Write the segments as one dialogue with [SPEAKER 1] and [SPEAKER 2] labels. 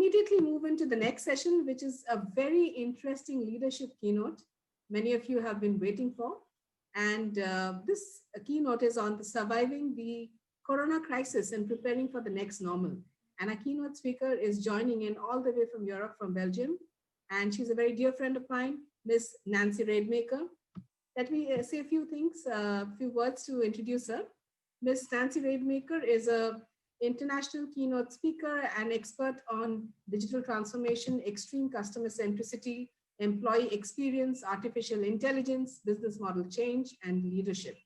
[SPEAKER 1] immediately move into the next session, which is a very interesting leadership keynote many of you have been waiting for. And this keynote is on the surviving the corona crisis and preparing for the next normal. And our keynote speaker is joining in all the way from Europe, from Belgium. And she's a very dear friend of mine, Miss Nancy Rademaker. Let me say a few things, a few words to introduce her. Miss Nancy Rademaker is a international keynote speaker and expert on digital transformation, extreme customer centricity, employee experience, artificial intelligence, business model change, and leadership.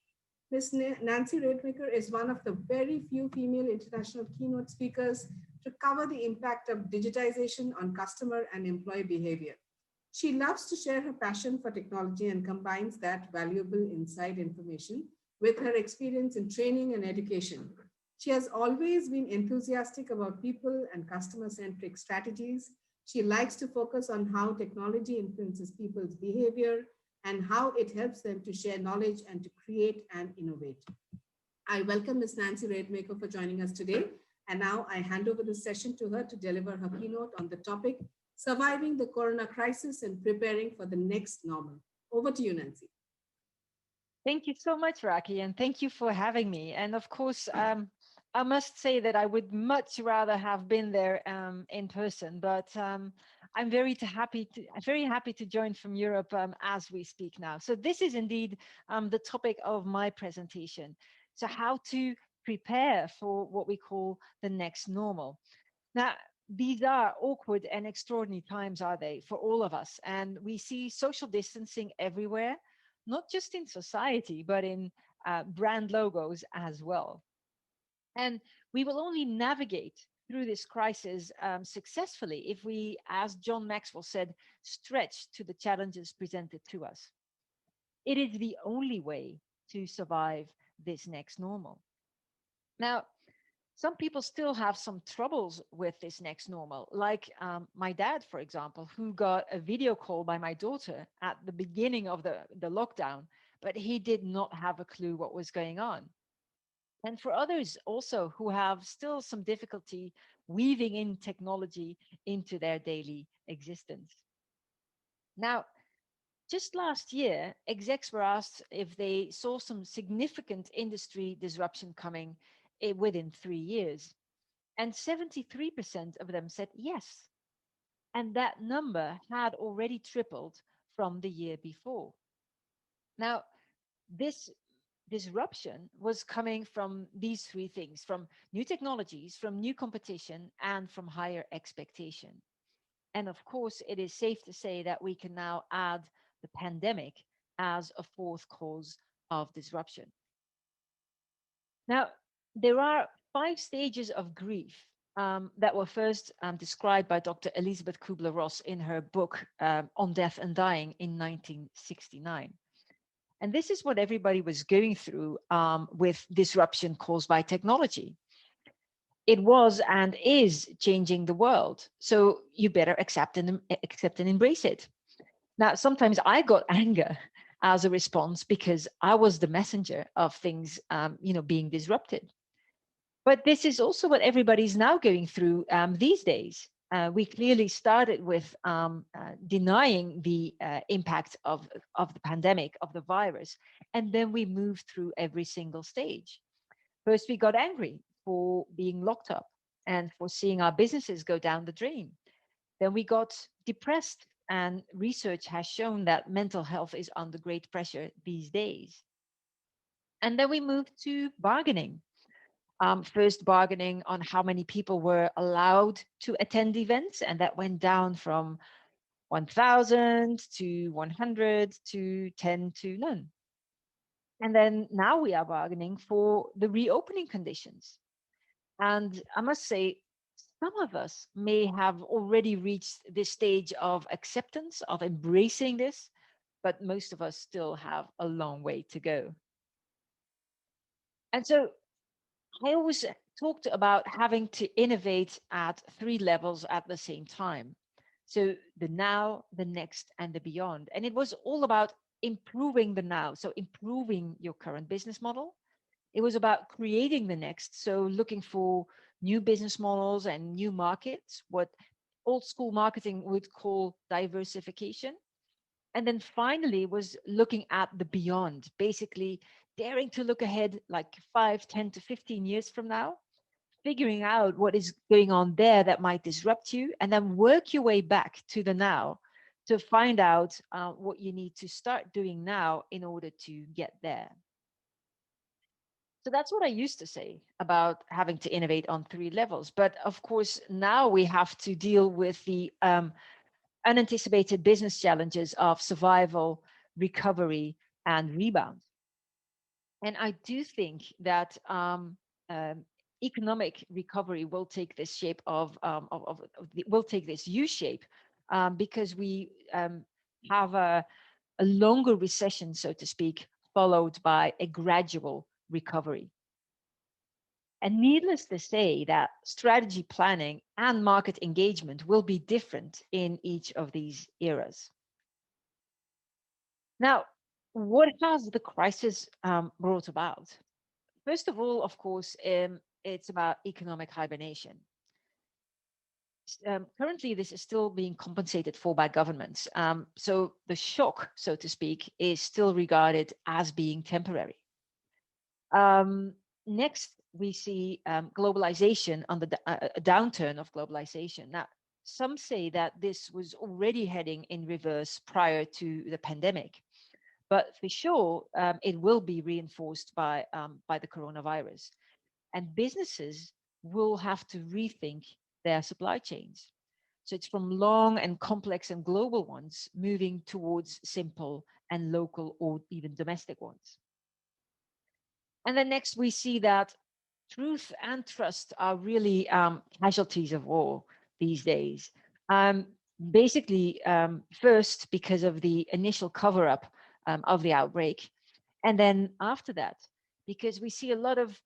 [SPEAKER 1] Ms. Nancy Rademaker is one of the very few female international keynote speakers to cover the impact of digitization on customer and employee behavior. She loves to share her passion for technology and combines that valuable inside information with her experience in training and education. She has always been enthusiastic about people and customer-centric strategies. She likes to focus on how technology influences people's behavior and how it helps them to share knowledge and to create and innovate. I welcome Ms. Nancy Rademaker for joining us today. And now I hand over the session to her to deliver her keynote on the topic, surviving the corona crisis and preparing for the next normal. Over to you, Nancy.
[SPEAKER 2] Thank you so much, Raki, and thank you for having me. And of course, I must say that I would much rather have been there in person, but I'm very happy to join from Europe as we speak now. So this is indeed the topic of my presentation. So how to prepare for what we call the next normal. Now, these are awkward and extraordinary times, are they, for all of us? And we see social distancing everywhere, not just in society, but in brand logos as well. And we will only navigate through this crisis successfully if we, as John Maxwell said, stretch to the challenges presented to us. It is the only way to survive this next normal. Now, some people still have some troubles with this next normal, like my dad, for example, who got a video call by my daughter at the beginning of the lockdown, but he did not have a clue what was going on. And for others also who have still some difficulty weaving in technology into their daily existence. Now, just last year, execs were asked if they saw some significant industry disruption coming within 3 years. And 73% of them said yes. And that number had already tripled from the year before. Now, this disruption was coming from these three things: from new technologies, from new competition, and from higher expectation. And of course, it is safe to say that we can now add the pandemic as a fourth cause of disruption. Now, there are 5 stages of grief that were first described by Dr. Elizabeth Kubler-Ross in her book On Death and Dying in 1969. And this is what everybody was going through with disruption caused by technology. It was and is changing the world. So you better accept and embrace it. Now, sometimes I got anger as a response because I was the messenger of things, being disrupted. But this is also what everybody's now going through these days. We clearly started with denying the impact of the pandemic, of the virus, and then we moved through every single stage. First, we got angry for being locked up and for seeing our businesses go down the drain. Then we got depressed, and research has shown that mental health is under great pressure these days. And then we moved to bargaining. First bargaining on how many people were allowed to attend events, and that went down from 1,000 to 100 to 10 to none. And then now we are bargaining for the reopening conditions. And I must say, some of us may have already reached this stage of acceptance, of embracing this, but most of us still have a long way to go. And so I always talked about having to innovate at 3 levels at the same time. So the now, the next, and the beyond. And it was all about improving the now. So improving your current business model. It was about creating the next. So looking for new business models and new markets, what old school marketing would call diversification. And then finally was looking at the beyond, basically daring to look ahead like 5, 10 to 15 years from now, figuring out what is going on there that might disrupt you, and then work your way back to the now to find out what you need to start doing now in order to get there. So that's what I used to say about having to innovate on 3 levels. But of course, now we have to deal with the unanticipated business challenges of survival, recovery, and rebound. And I do think that economic recovery will take this shape will take this U shape because we have a longer recession, so to speak, followed by a gradual recovery. And needless to say that strategy planning and market engagement will be different in each of these eras. Now, what has the crisis brought about? First of all, of course, it's about economic hibernation. Currently, this is still being compensated for by governments. So the shock, so to speak, is still regarded as being temporary. Next, we see globalization on the downturn of globalization. Now, some say that this was already heading in reverse prior to the pandemic, but for sure, it will be reinforced by the coronavirus. And businesses will have to rethink their supply chains. So it's from long and complex and global ones moving towards simple and local or even domestic ones. And then next, we see that truth and trust are really casualties of war these days. Basically, first, because of the initial cover up of the outbreak. And then after that, because we see a lot of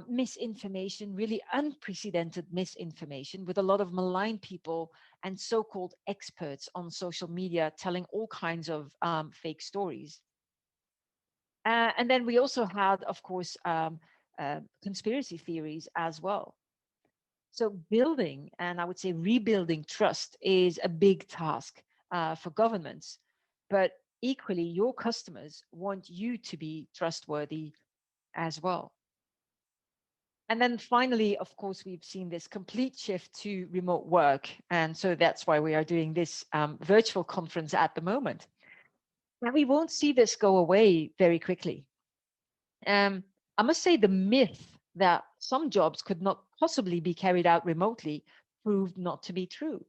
[SPEAKER 2] misinformation, really unprecedented misinformation, with a lot of malign people and so called experts on social media telling all kinds of fake stories. And then we also had, of course, conspiracy theories as well. So building, and I would say rebuilding trust is a big task for governments, but equally your customers want you to be trustworthy as well. And then finally, of course, we've seen this complete shift to remote work. And so that's why we are doing this virtual conference at the moment. And we won't see this go away very quickly. I must say the myth that some jobs could not possibly be carried out remotely proved not to be true.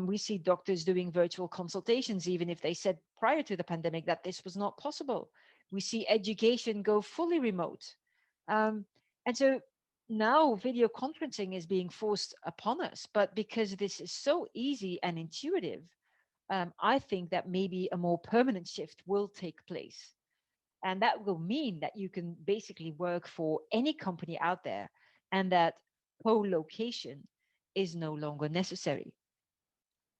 [SPEAKER 2] We see doctors doing virtual consultations, even if they said prior to the pandemic that this was not possible. We see education go fully remote. And so now video conferencing is being forced upon us, but because this is so easy and intuitive, I think that maybe a more permanent shift will take place. And that will mean that you can basically work for any company out there and that co-location is no longer necessary.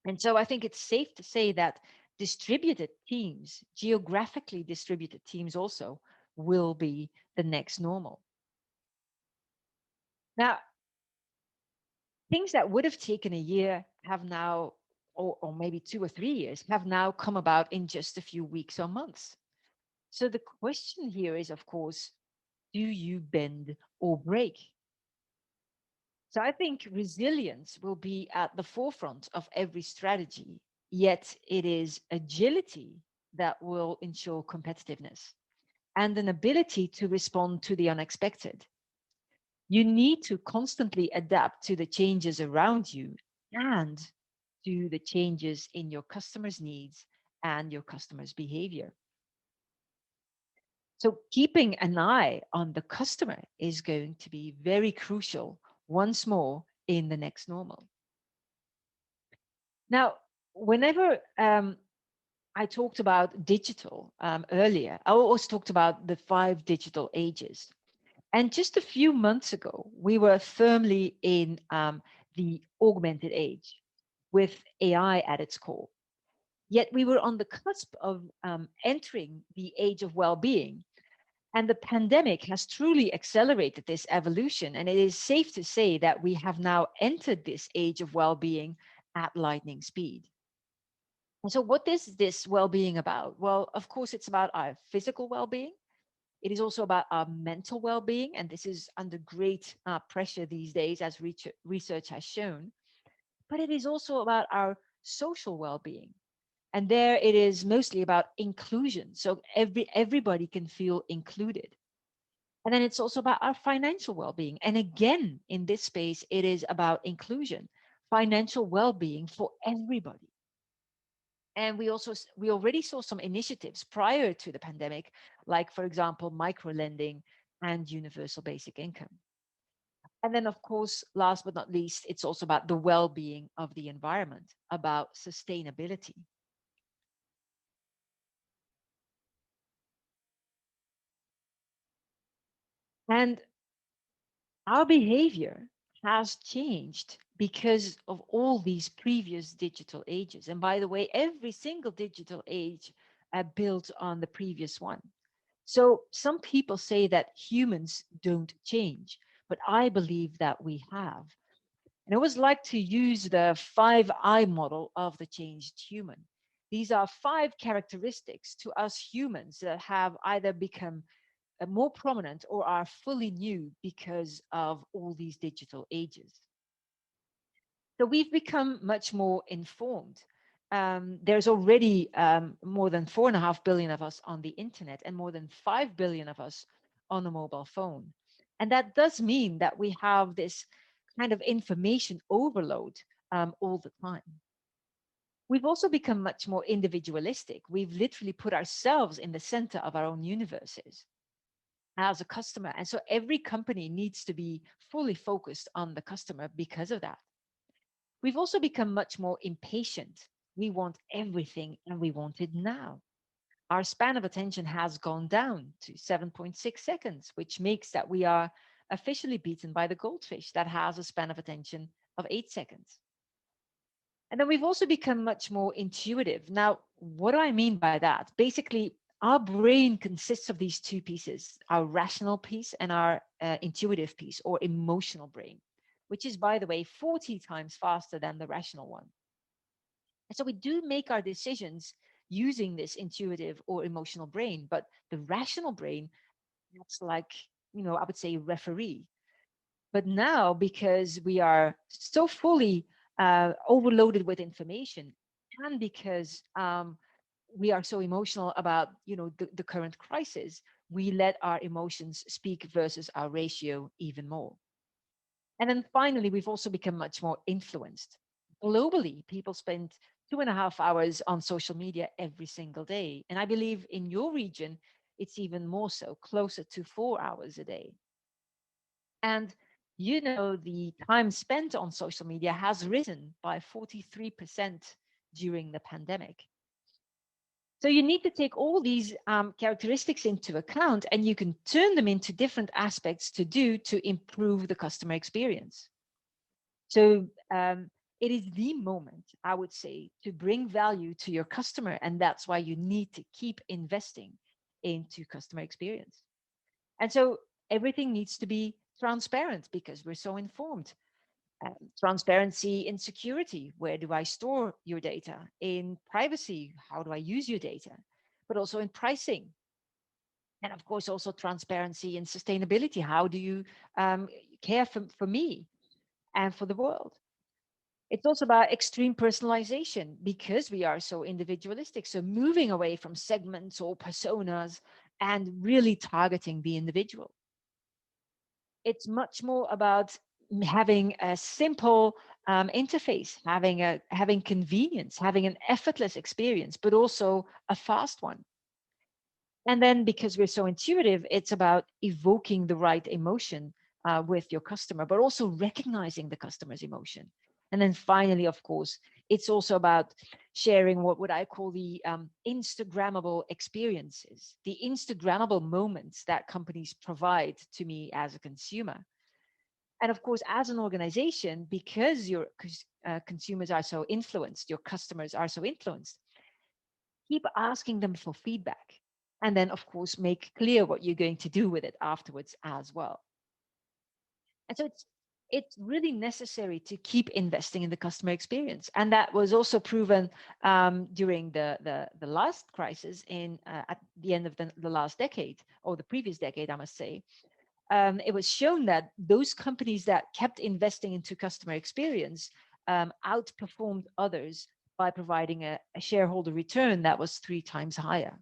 [SPEAKER 2] And so I think it's safe to say that distributed teams, geographically distributed teams also will be the next normal. Now, things that would have taken a year have now, or maybe 2 or 3 years, have now come about in just a few weeks or months. So the question here is, of course, do you bend or break? So I think resilience will be at the forefront of every strategy, yet it is agility that will ensure competitiveness and an ability to respond to the unexpected. You need to constantly adapt to the changes around you and to the changes in your customers' needs and your customers' behavior. So keeping an eye on the customer is going to be very crucial once more in the next normal. Now, whenever I talked about digital earlier, I always talked about the 5 digital ages. And just a few months ago, we were firmly in the augmented age with AI at its core. Yet we were on the cusp of entering the age of well-being. And the pandemic has truly accelerated this evolution. And it is safe to say that we have now entered this age of well-being at lightning speed. And so what is this well-being about? Well, of course, it's about our physical well-being. It is also about our mental well-being. And this is under great pressure these days, as research has shown. But it is also about our social well-being. And there it is mostly about inclusion. So everybody can feel included. And then it's also about our financial well-being. And again, in this space, it is about inclusion, financial well-being for everybody. And we already saw some initiatives prior to the pandemic, like, for example, micro lending and universal basic income. And then, of course, last but not least, it's also about the well-being of the environment, about sustainability. And our behavior has changed because of all these previous digital ages. And by the way, every single digital age built on the previous one. So some people say that humans don't change, but I believe that we have. And I always like to use the 5I model of the changed human. These are 5 characteristics to us humans that have either become more prominent or are fully new because of all these digital ages. So we've become much more informed. There's already more than 4.5 billion of us on the internet and more than 5 billion of us on a mobile phone. And that does mean that we have this kind of information overload all the time. We've also become much more individualistic. We've literally put ourselves in the center of our own universes as a customer. And so every company needs to be fully focused on the customer because of that. We've also become much more impatient. We want everything and we want it now. Our span of attention has gone down to 7.6 seconds, which makes that we are officially beaten by the goldfish that has a span of attention of 8 seconds. And then we've also become much more intuitive. Now, what do I mean by that? Basically, our brain consists of these two pieces, our rational piece and our intuitive piece or emotional brain, which is, by the way, 40 times faster than the rational one. And so we do make our decisions using this intuitive or emotional brain, but the rational brain, that's like, I would say referee. But now, because we are so fully overloaded with information, and because we are so emotional about the current crisis, we let our emotions speak versus our ratio even more. And then finally, we've also become much more influenced. Globally, people spend 2.5 hours on social media every single day. And I believe in your region, it's even more so, closer to 4 hours a day. And the time spent on social media has risen by 43% during the pandemic. So you need to take all these characteristics into account, and you can turn them into different aspects to improve the customer experience. So it is the moment, I would say, to bring value to your customer, and that's why you need to keep investing into customer experience. And so everything needs to be transparent because we're so informed. Transparency in security, where do I store your data? In privacy, how do I use your data? But also in pricing. And of course, also transparency in sustainability. How do you care for me and for the world? It's also about extreme personalization because we are so individualistic. So moving away from segments or personas and really targeting the individual. It's much more about having a simple interface, having convenience, having an effortless experience, but also a fast one. And then because we're so intuitive, it's about evoking the right emotion with your customer, but also recognizing the customer's emotion. And then finally, of course, it's also about sharing what I call the Instagrammable experiences, the Instagrammable moments that companies provide to me as a consumer. And of course, as an organization, because your consumers are so influenced, your customers are so influenced, keep asking them for feedback. And then, of course, make clear what you're going to do with it afterwards as well. And so it's really necessary to keep investing in the customer experience. And that was also proven during the last crisis at the end of the last decade, or the previous decade, I must say. It was shown that those companies that kept investing into customer experience outperformed others by providing a shareholder return that was 3 times higher.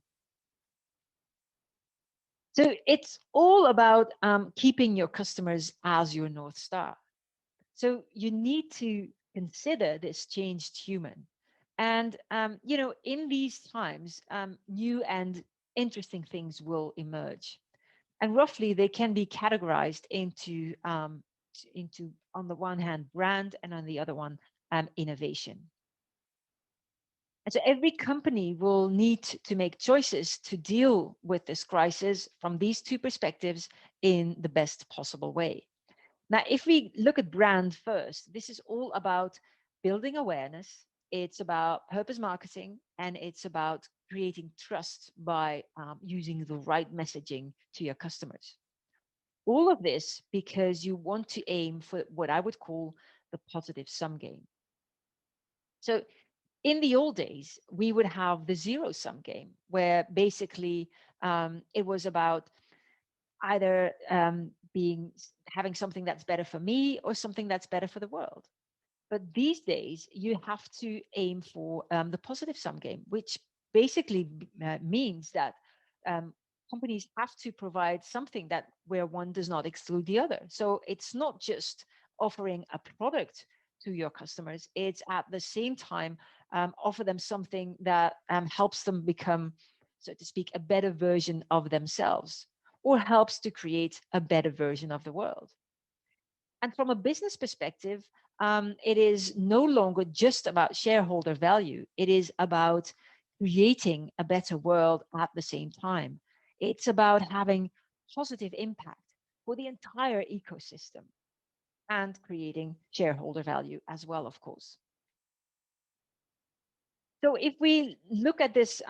[SPEAKER 2] So it's all about keeping your customers as your North Star. So you need to consider this changed human. And, in these times, new and interesting things will emerge. And roughly, they can be categorized into, on the one hand, brand, and on the other one, innovation. And so every company will need to make choices to deal with this crisis from these two perspectives in the best possible way. Now, if we look at brand first, this is all about building awareness. It's about purpose marketing, and it's about creating trust by using the right messaging to your customers. All of this because you want to aim for what I would call the positive sum game. So in the old days, we would have the zero sum game, where basically it was about either having something that's better for me or something that's better for the world. But these days, you have to aim for the positive sum game, which basically means that companies have to provide something that where one does not exclude the other. So it's not just offering a product to your customers; it's at the same time offer them something that helps them become, so to speak, a better version of themselves, or helps to create a better version of the world. And from a business perspective, it is no longer just about shareholder value. It is about creating a better world at the same time. It's about having positive impact for the entire ecosystem and creating shareholder value as well, of course. So if we look at this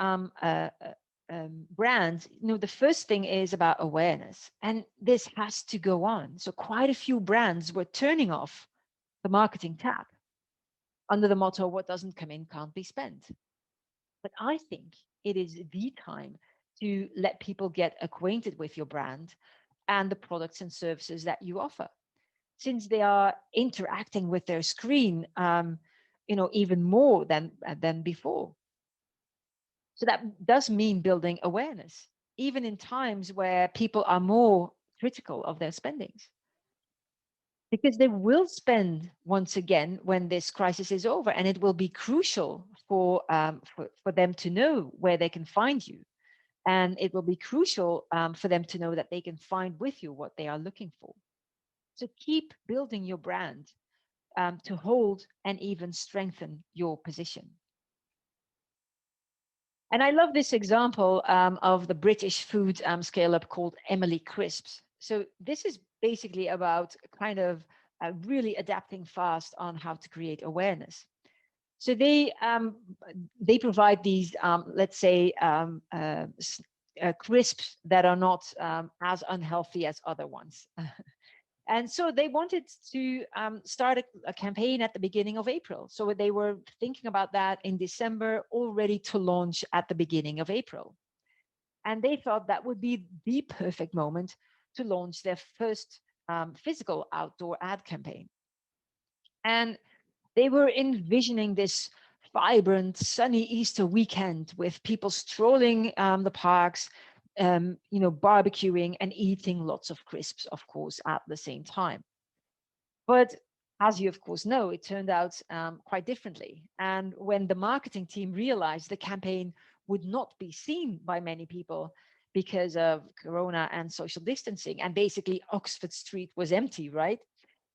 [SPEAKER 2] brand, the first thing is about awareness, and this has to go on. So quite a few brands were turning off the marketing tap under the motto, what doesn't come in can't be spent. But I think it is the time to let people get acquainted with your brand and the products and services that you offer, since they are interacting with their screen, even more than before. So that does mean building awareness, even in times where people are more critical of their spendings. Because they will spend once again when this crisis is over, and it will be crucial for them to know where they can find you. And it will be crucial for them to know that they can find with you what they are looking for. So keep building your brand to hold and even strengthen your position. And I love this example of the British food scale-up called Emily Crisps. So this is basically about kind of really adapting fast on how to create awareness. So they provide these, let's say, crisps that are not as unhealthy as other ones. And so they wanted to start a campaign at the beginning of April. So they were thinking about that in December, all ready to launch at the beginning of April. And they thought that would be the perfect moment to launch their first physical outdoor ad campaign. And they were envisioning this vibrant, sunny Easter weekend with people strolling the parks, barbecuing and eating lots of crisps, of course, at the same time. But as you, of course, know, it turned out quite differently. And when the marketing team realized the campaign would not be seen by many people because of Corona and social distancing, and basically Oxford Street was empty, right?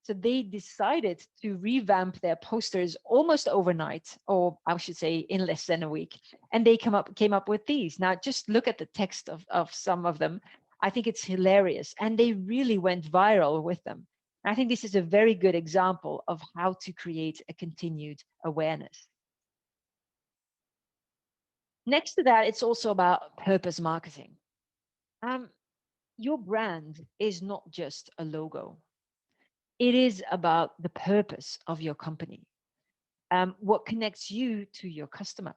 [SPEAKER 2] So they decided to revamp their posters almost overnight, or I should say in less than a week. And they came up with these. Now, just look at the text of some of them. I think it's hilarious. And they really went viral with them. I think this is a very good example of how to create a continued awareness. Next to that, it's also about purpose marketing. Your brand is not just a logo. It is about the purpose of your company. What connects you to your customer.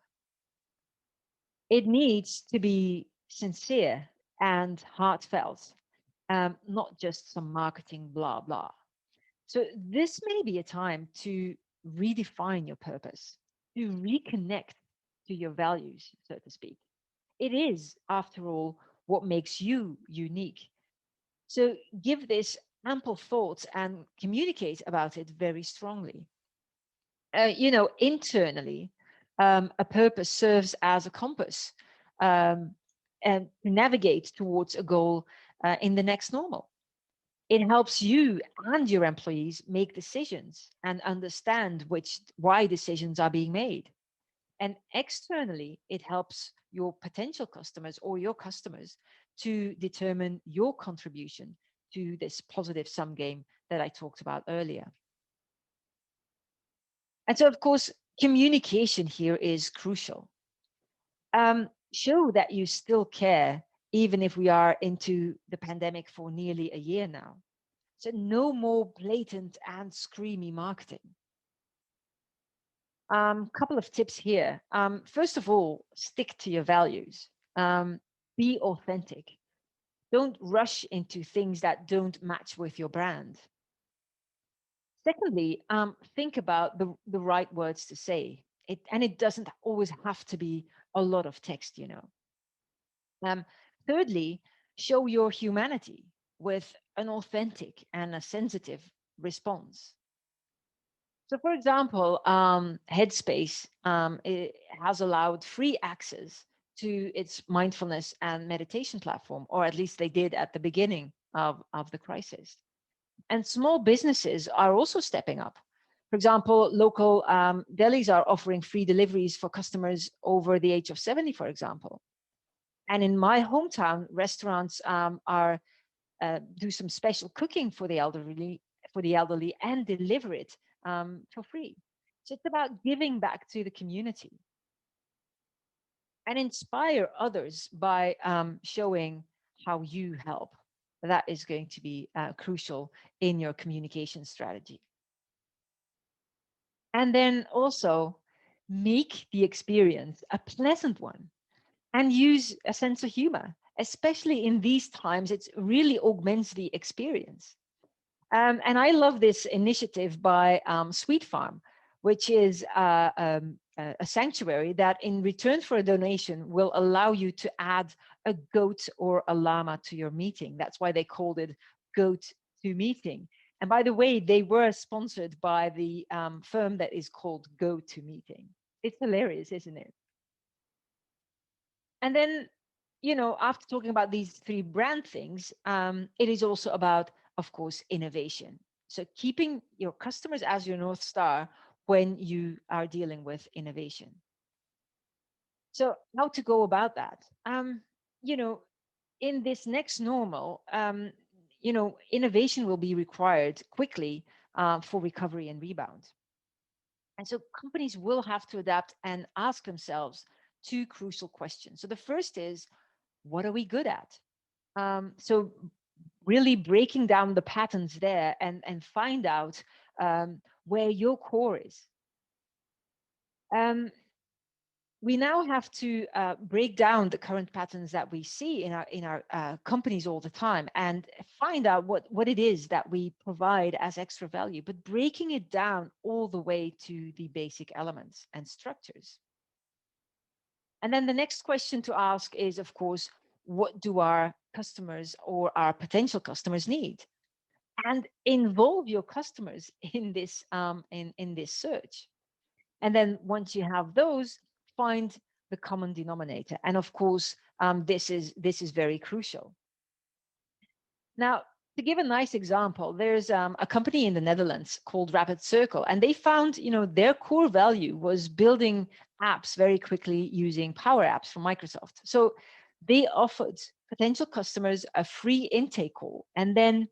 [SPEAKER 2] It needs to be sincere and heartfelt, not just some marketing blah blah. So this may be a time to redefine your purpose, to reconnect to your values, so to speak. It is, after all, what makes you unique. So give this ample thought and communicate about it very strongly. Internally, a purpose serves as a compass, um, and to navigate towards a goal in the next normal. It helps you and your employees make decisions and understand why decisions are being made. And externally, it helps your potential customers or your customers to determine your contribution to this positive sum game that I talked about earlier. And so, of course, communication here is crucial. Show that you still care, even if we are into the pandemic for nearly a year now. So no more blatant and screamy marketing. Couple of tips here. First of all, stick to your values. Be authentic. Don't rush into things that don't match with your brand. Secondly, think about the right words to say. It doesn't always have to be a lot of text. Thirdly, show your humanity with an authentic and a sensitive response. So, for example, Headspace it has allowed free access to its mindfulness and meditation platform, or at least they did at the beginning of the crisis. And small businesses are also stepping up. For example, local delis are offering free deliveries for customers over the age of 70, for example. And in my hometown, restaurants are do some special cooking for the elderly, and deliver it for free. So it's about giving back to the community and inspire others by showing how you help. That is going to be crucial in your communication strategy. And then also make the experience a pleasant one and use a sense of humor, especially in these times. It really augments the experience. And I love this initiative by Sweet Farm, which is a sanctuary that, in return for a donation, will allow you to add a goat or a llama to your meeting. That's why they called it Goat to Meeting. And by the way, they were sponsored by the firm that is called Go to Meeting. It's hilarious, isn't it? And then, after talking about these three brand things, it is also about, of course, innovation. So keeping your customers as your North Star when you are dealing with innovation. So how to go about that? In this next normal, innovation will be required quickly for recovery and rebound. And so companies will have to adapt and ask themselves two crucial questions. So the first is, what are we good at? So really breaking down the patterns there and find out where your core is. We now have to break down the current patterns that we see in our companies all the time and find out what it is that we provide as extra value, but breaking it down all the way to the basic elements and structures. And then the next question to ask is, of course, what do our customers or our potential customers need? And involve your customers in this in this search. And then once you have those, find the common denominator. And of course, this is very crucial. Now, to give a nice example, there's a company in the Netherlands called Rapid Circle, and they found, their core value was building apps very quickly using Power Apps from Microsoft. So they offered potential customers a free intake call, and then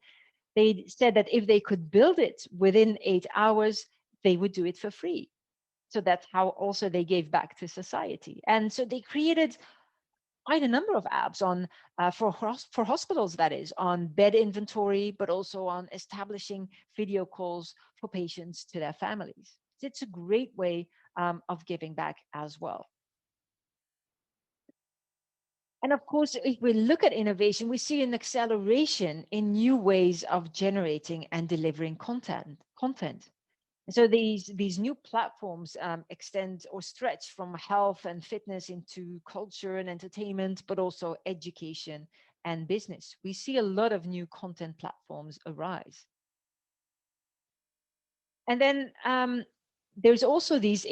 [SPEAKER 2] they said that if they could build it within 8 hours, they would do it for free. So that's how also they gave back to society. And so they created quite a number of apps on for hospitals, that is, on bed inventory, but also on establishing video calls for patients to their families. It's a great way of giving back as well. And of course, if we look at innovation, we see an acceleration in new ways of generating and delivering content. So these new platforms extend or stretch from health and fitness into culture and entertainment, but also education and business. We see a lot of new content platforms arise. And then there's also these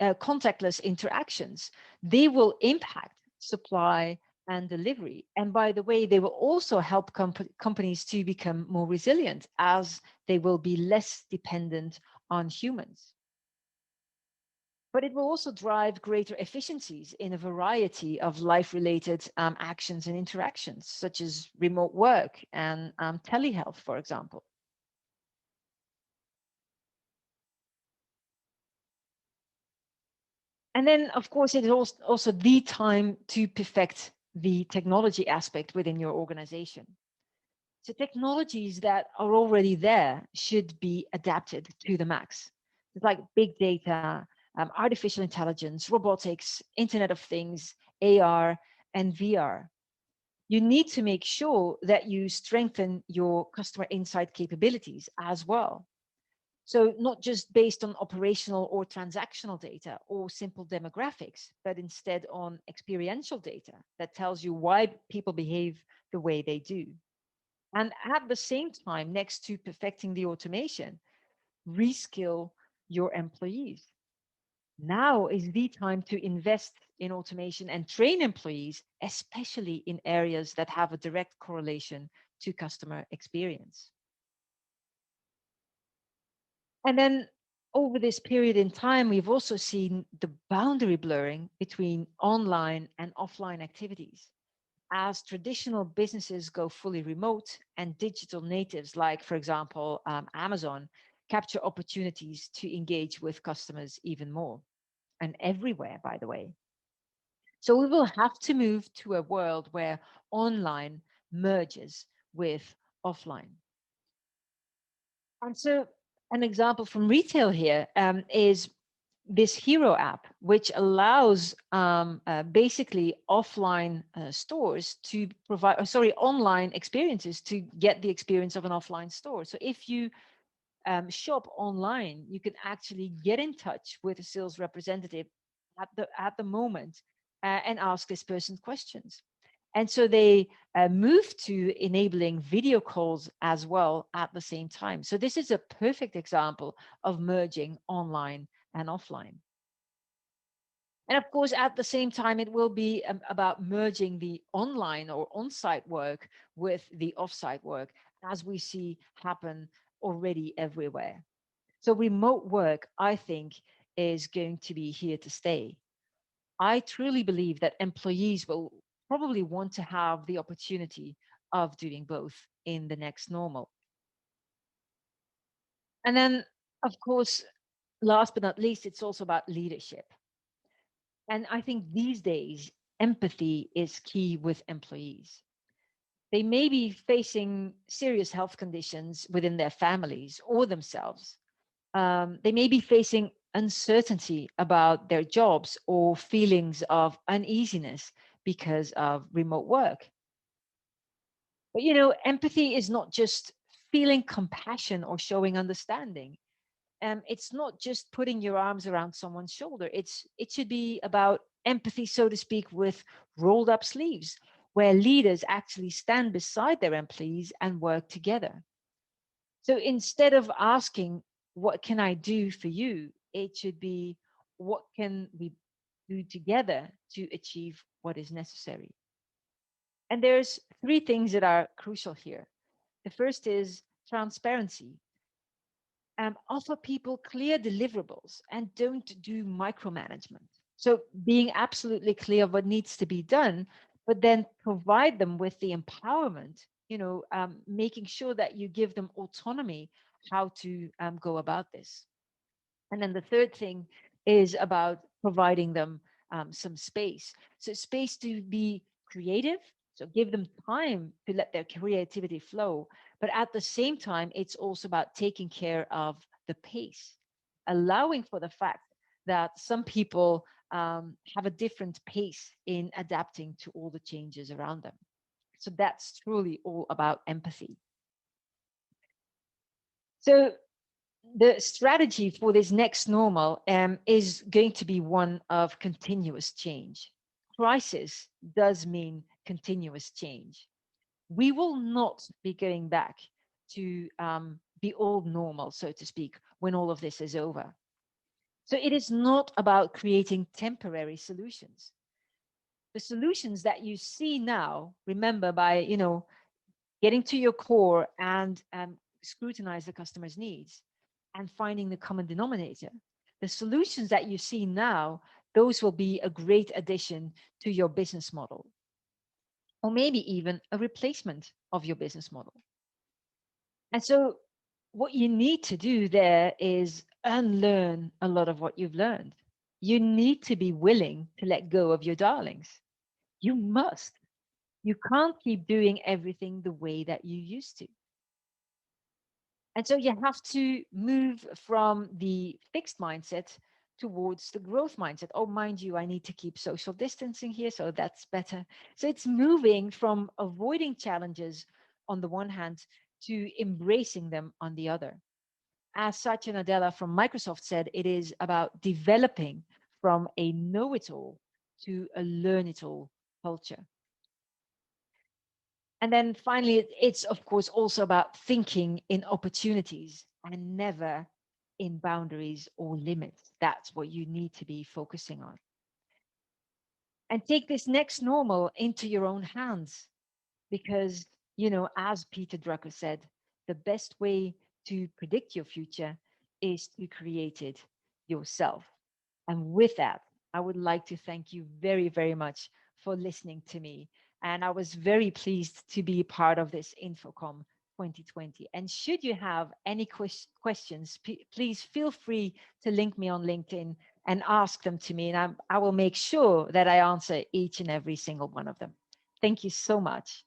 [SPEAKER 2] contactless interactions. They will impact supply and delivery. And by the way, they will also help companies to become more resilient, as they will be less dependent on humans. But it will also drive greater efficiencies in a variety of life-related actions and interactions, such as remote work and telehealth, for example. And then, of course, it is also the time to perfect the technology aspect within your organization. So technologies that are already there should be adapted to the max. It's like big data, artificial intelligence, robotics, Internet of Things, AR, and VR. You need to make sure that you strengthen your customer insight capabilities as well. So not just based on operational or transactional data or simple demographics, but instead on experiential data that tells you why people behave the way they do. And at the same time, next to perfecting the automation, reskill your employees. Now is the time to invest in automation and train employees, especially in areas that have a direct correlation to customer experience. And then over this period in time, we've also seen the boundary blurring between online and offline activities. As traditional businesses go fully remote and digital natives, like, for example, Amazon, capture opportunities to engage with customers even more, and everywhere, by the way. So we will have to move to a world where online merges with offline. And so an example from retail here is this Hero app, which allows basically offline stores to provide, online experiences to get the experience of an offline store. So if you shop online, you can actually get in touch with a sales representative at the moment and ask this person questions. And so they moved to enabling video calls as well at the same time. So this is a perfect example of merging online and offline. And of course, at the same time, it will be about merging the online or on-site work with the off-site work, as we see happen already everywhere. So remote work, I think, is going to be here to stay. I truly believe that employees will probably want to have the opportunity of doing both in the next normal. And then, of course, last but not least, it's also about leadership. And I think these days, empathy is key with employees. They may be facing serious health conditions within their families or themselves. They may be facing uncertainty about their jobs or feelings of uneasiness because of remote work. But empathy is not just feeling compassion or showing understanding. It's not just putting your arms around someone's shoulder. It should be about empathy, so to speak, with rolled up sleeves, where leaders actually stand beside their employees and work together. So instead of asking, what can I do for you? It should be, what can we do together to achieve what is necessary? And there's three things that are crucial here. The first is transparency. Offer people clear deliverables and don't do micromanagement. So being absolutely clear what needs to be done, but then provide them with the empowerment, making sure that you give them autonomy how to go about this. And then the third thing is about providing them some space. So space to be creative, so give them time to let their creativity flow. But at the same time, it's also about taking care of the pace, allowing for the fact that some people have a different pace in adapting to all the changes around them. So that's truly all about empathy. So the strategy for this next normal is going to be one of continuous change. Crisis does mean continuous change. We will not be going back to the old normal, so to speak, when all of this is over. So it is not about creating temporary solutions. The solutions that you see now, remember, by getting to your core and scrutinize the customer's needs and finding the common denominator. The solutions that you see now, those will be a great addition to your business model, or maybe even a replacement of your business model. And so what you need to do there is unlearn a lot of what you've learned. You need to be willing to let go of your darlings. You must. You can't keep doing everything the way that you used to. And so you have to move from the fixed mindset towards the growth mindset. Oh, mind you, I need to keep social distancing here, so that's better. So it's moving from avoiding challenges on the one hand to embracing them on the other. As Satya Nadella from Microsoft said, it is about developing from a know-it-all to a learn-it-all culture. And then finally, it's of course also about thinking in opportunities and never in boundaries or limits. That's what you need to be focusing on. And take this next normal into your own hands because, as Peter Drucker said, the best way to predict your future is to create it yourself. And with that, I would like to thank you very, very much for listening to me. And I was very pleased to be part of this INFOCOM 2020. And should you have any questions, please feel free to link me on LinkedIn and ask them to me. And I will make sure that I answer each and every single one of them. Thank you so much.